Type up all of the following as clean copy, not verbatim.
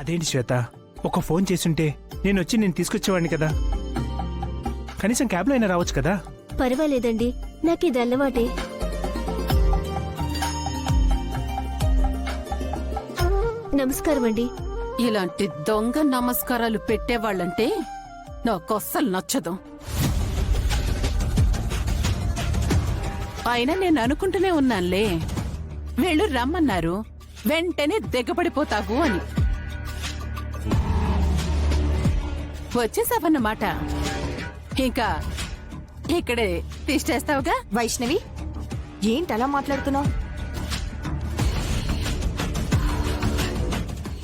అదేంటి శ్వేత, ఒక ఫోన్ చేసుంటే నేను తీసుకొచ్చేవాడిని కదా. కనీసం క్యాబ్లో అయినా రావచ్చు కదా. పర్వాలేదండి, నాకు ఇది అలవాటే. నమస్కారం అండి. ఇలాంటి దొంగ నమస్కారాలు పెట్టేవాళ్ళంటే నాకస్సలు నచ్చదు. అయినా నేను అనుకుంటూనే ఉన్నానులే, వీళ్ళు రమ్మన్నారు వెంటనే దిగబడిపోతావు అని. వచ్చేసావన్నమాట. ఇంకా ఇక్కడే తిష్టేస్తావుగా. వైష్ణవి, ఏంటలా మాట్లాడుతున్నావు?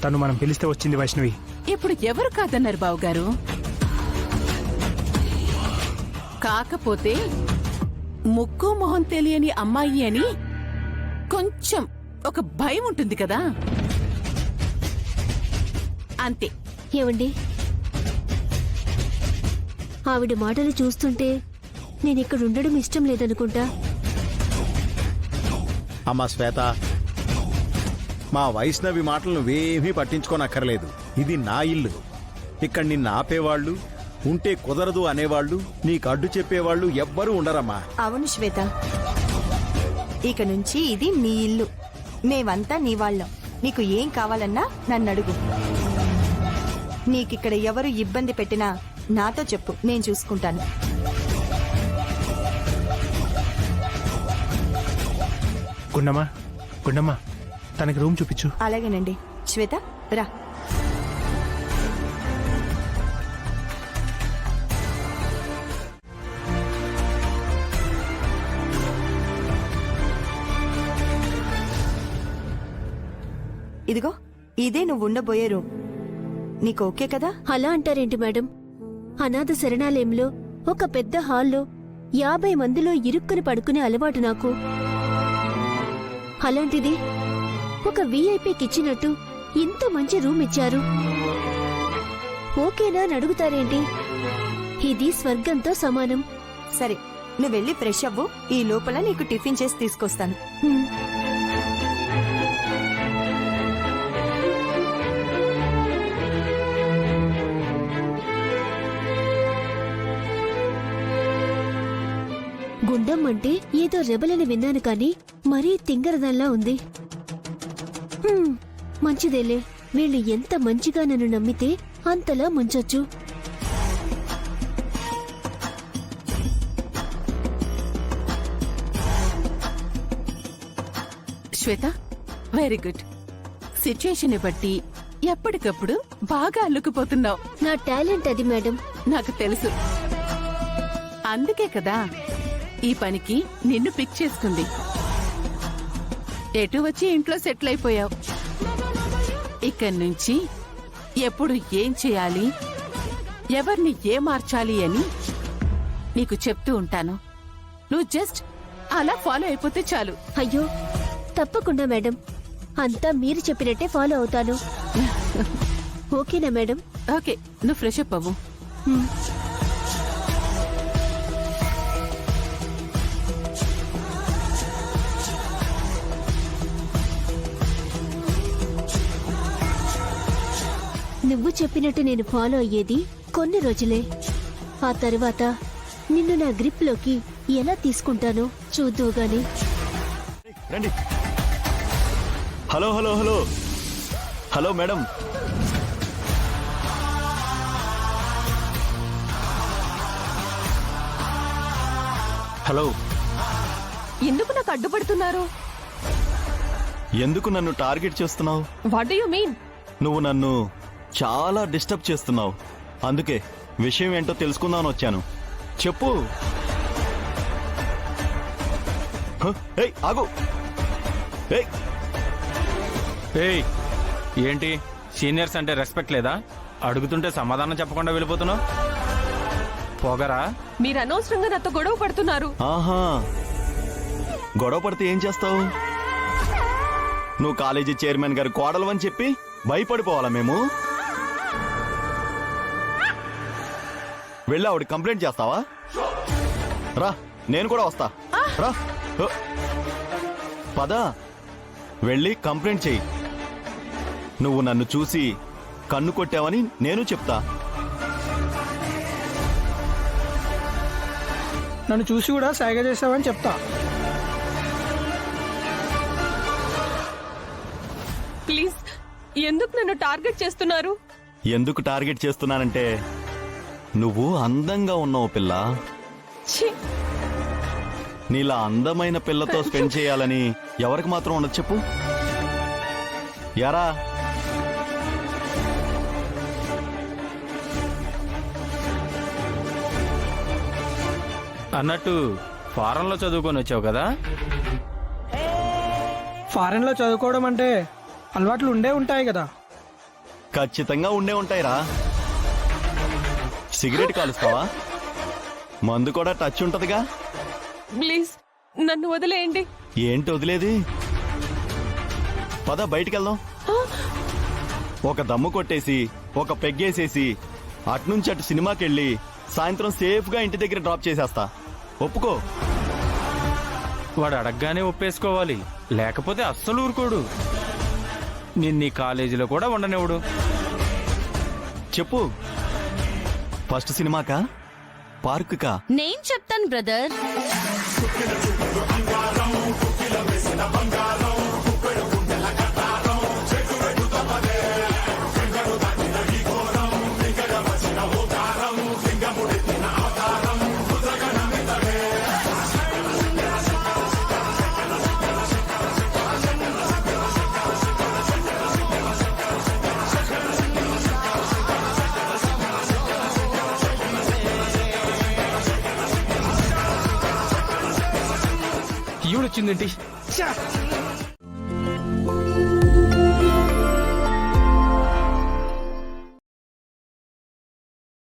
తను మనం పిలిస్తే వచ్చింది వైష్ణవి. ఇప్పుడు ఎవరు కాదన్నారు బావుగారు? కాకపోతే ముక్కు మొహం తెలియని అమ్మాయి అని కొంచెం ఒక భయం ఉంటుంది కదా, అంతే. ఏమండి, ఆవిడ మాటలు చూస్తుంటే నేనిక్కడ ఉండడం ఇష్టం లేదనుకుంటా. అమ్మా శ్వేత, మా వైష్ణవి మాటలు నువ్వేమీ పట్టించుకోనక్కర్లేదు. ఇది నా ఇల్లు. ఇక్కడ నిన్ను ఆపేవాళ్లు, ఉంటే కుదరదు అనేవాళ్లు, నీకు అడ్డు చెప్పేవాళ్లు ఎవ్వరూ ఉండరమ్మా. అవును శ్వేత, ఇక నుంచి ఇది నీ ఇల్లు. మేమంతా నీ వాళ్ళం. నీకు ఏం కావాలన్నా నన్ను అడుగు. నీకిక్కడ ఎవరు ఇబ్బంది పెట్టినా నాతో చెప్పు, నేను చూసుకుంటాను. గుండమ్మా, గుండమ్మా, తనకి రూమ్ చూపించు. అలాగేనండి. శ్వేత రా. ఇదిగో, ఇదే నువ్వు ఉండబోయే రూమ్. నీకు ఓకే కదా? అలా అంటారేంటి మేడం? అనాథ శరణాలయంలో ఒక పెద్ద హాల్లో 50 మందిలో ఇరుక్కుని పడుకునే అలవాటు నాకు. అలాంటిది ఒక వీఐపీకి ఇచ్చినట్టు ఇంత మంచి రూమ్ ఇచ్చారు. ఓకేనా అని అడుగుతారేంటి? ఇది స్వర్గంతో సమానం. సరే, నువ్వు వెళ్ళి ఫ్రెష్ అవ్వు. ఈ లోపల నీకు టిఫిన్ చేసి తీసుకొస్తాను. హ్మ్. గుండమ్మంటే ఏదో రెబలని విన్నాను కాని మరీ తింగరదల్లా ఉంది. మంచిదేలే, వీళ్ళు ఎంత మంచిగా నన్ను నమ్మితే అంతలా ముంచొచ్చు. శ్వేత, వెరీ గుడ్. సిచ్యుయేషన్ బట్టి ఎప్పటికప్పుడు బాగా అల్లుకుపోతున్నావు. నా టాలెంట్ అది మేడం. నాకు తెలుసు. అందుకే కదా ఈ పనికి నిన్ను పిక్ చేసుకుంది. ఎటు వచ్చి ఇంట్లో సెటిల్ అయిపోయావు. ఇక్కడి నుంచి ఎప్పుడు ఏం చేయాలి, ఎవరిని ఏ మార్చాలి అని నీకు చెప్తూ ఉంటాను. నువ్వు జస్ట్ అలా ఫాలో అయిపోతే చాలు. అయ్యో, తప్పకుండా మేడం. అంతా మీరు చెప్పినట్టే ఫాలో అవుతాను. ఓకేనా మేడం? ఓకే, నువ్వు ఫ్రెష్ అప్ అవ్వు. నువ్వు చెప్పినట్టు నేను ఫాలో అయ్యేది కొన్ని రోజులే. ఆ తరువాత నిన్ను నా గ్రిప్ లోకి ఎలా తీసుకుంటానో చూద్దువు గాని. రండి. Hello hello hello hello madam. Hello. ఎందుకు నాకు అడ్డుపడుతున్నారు? ఎందుకు నన్ను టార్గెట్ చేస్తున్నావు? What do you mean? నువ్వు నన్ను చాలా డిస్టర్బ్ చేస్తున్నావు. అందుకే విషయం ఏంటో తెలుసుకుందామని వచ్చాను. చెప్పు. ఏయ్ ఆగు. ఏయ్, ఏంటి సీనియర్స్ అంటే రెస్పెక్ట్ లేదా? అడుగుతుంటే సమాధానం చెప్పకుండా వెళ్ళిపోతున్నావు. పోగరా? మీరు అనవసరంగా నాతో గొడవ పడుతున్నారు. ఆహా, గొడవ పడితే ఏం చేస్తావు? నువ్వు కాలేజీ చైర్మన్ గారి కోడలు అని చెప్పి భయపడిపోవాలా మేము? వెళ్ళి ఆవిడ కంప్లైంట్ చేస్తావా? రా, నేను కూడా వస్తా. రా, పద, వెళ్ళి కంప్లైంట్ చెయ్యి. నువ్వు నన్ను చూసి కన్ను కొట్టావని నేను చెప్తా. నన్ను చూసి కూడా సైగ చేసావని చెప్తా. ప్లీజ్ ఎందుకు నన్ను టార్గెట్ చేస్తున్నారు? ఎందుకు టార్గెట్ చేస్తున్నానంటే నువ్వు అందంగా ఉన్నావు పిల్ల. ఛీ! నీలా అందమైన పిల్లతో స్పెండ్ చేయాలని ఎవరికి మాత్రం ఉండదు చెప్పు. యారా అన్నట్టు ఫారెన్లో చదువుకొని వచ్చావు కదా? ఫారెన్ లో చదువుకోవడం అంటే అలవాట్లు ఉండే ఉంటాయి కదా. ఖచ్చితంగా ఉండే ఉంటాయిరా. సిగరెట్ కాలుస్తావా? మందు కూడా టచ్ ఉంటదిగా. ప్లీజ్ నన్ను వదిలేయండి. ఏంటి వదిలేది? పద బయటికెళ్దాం. ఒక దమ్ము కొట్టేసి ఒక పెగ్గేసేసి అట్నుంచి అటు సినిమాకెళ్ళి సాయంత్రం సేఫ్ గా ఇంటి దగ్గర డ్రాప్ చేసేస్తా. ఒప్పుకో. వాడు అడగగానే ఒప్పేసుకోవాలి, లేకపోతే అస్సలు ఊరుకోడు. నిన్నీ కాలేజీలో కూడా ఉండనివ్వడు. చెప్పు, ఫస్ట్ సినిమాకా పార్కుకా? నేను చెప్తాను బ్రదర్. ఈవిడొచ్చిందేంటి? ఛ!